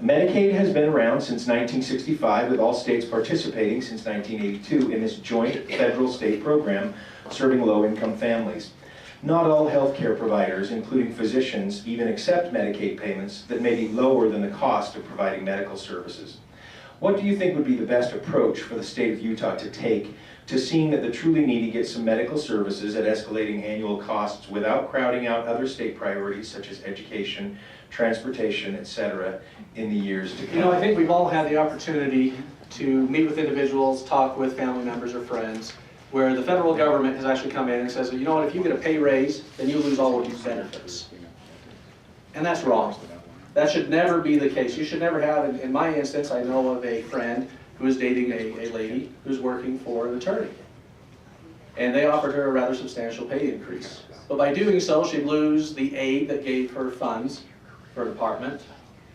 Medicaid has been around since 1965, with all states participating since 1982 in this joint federal-state program serving low-income families. Not all healthcare providers, including physicians, even accept Medicaid payments that may be lower than the cost of providing medical services. What do you think would be the best approach for the state of Utah to take to seeing that the truly needy get some medical services at escalating annual costs without crowding out other state priorities such as education, transportation, etc. in the years to come? You know, I think we've all had the opportunity to meet with individuals, talk with family members or friends, where the federal government has actually come in and says, you know what, if you get a pay raise, then you lose all of these benefits. And that's wrong. That should never be the case. You should never have, in my instance, I know of a friend who is dating a lady who's working for an attorney. And they offered her a rather substantial pay increase. But by doing so, she'd lose the aid that gave her funds for an apartment,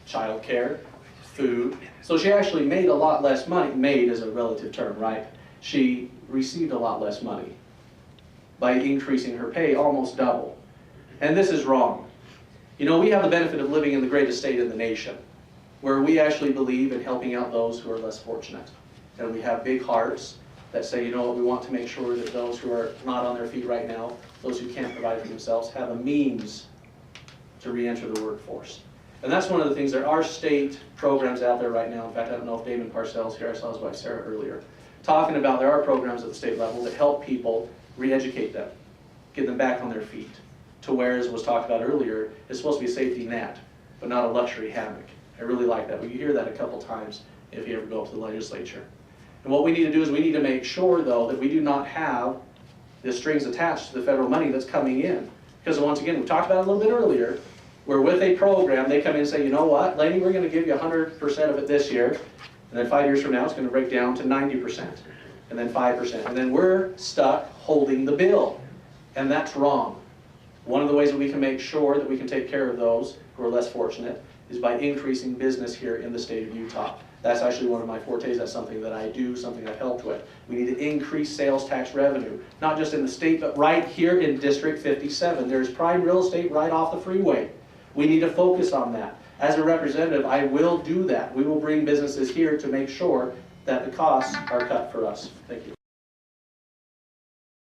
child care, food. So she actually made a lot less money. Made is a relative term, right? She received a lot less money by increasing her pay almost double. And this is wrong. You know, we have the benefit of living in the greatest state in the nation, where we actually believe in helping out those who are less fortunate. And we have big hearts that say, you know what, we want to make sure that those who are not on their feet right now, those who can't provide for themselves, have a means to re-enter the workforce. And that's one of the things. There are state programs out there right now. In fact, I don't know if Damon Parcells here, I saw his wife Sarah earlier, talking about there are programs at the state level that help people re-educate them, get them back on their feet, to where, as was talked about earlier, it's supposed to be a safety net, but not a luxury hammock. I really like that. Well, you hear that a couple times if you ever go up to the legislature. And what we need to do is we need to make sure, though, that we do not have the strings attached to the federal money that's coming in. Because once again, we talked about it a little bit earlier, where with a program, they come in and say, you know what, lady, we're going to give you 100% of it this year, and then 5 years from now, it's going to break down to 90%, and then 5%, and then we're stuck holding the bill. And that's wrong. One of the ways that we can make sure that we can take care of those who are less fortunate is by increasing business here in the state of Utah. That's actually one of my fortes. That's something that I do, something I've helped with. We need to increase sales tax revenue, not just in the state, but right here in District 57. There's prime real estate right off the freeway. We need to focus on that. As a representative, I will do that. We will bring businesses here to make sure that the costs are cut for us. Thank you.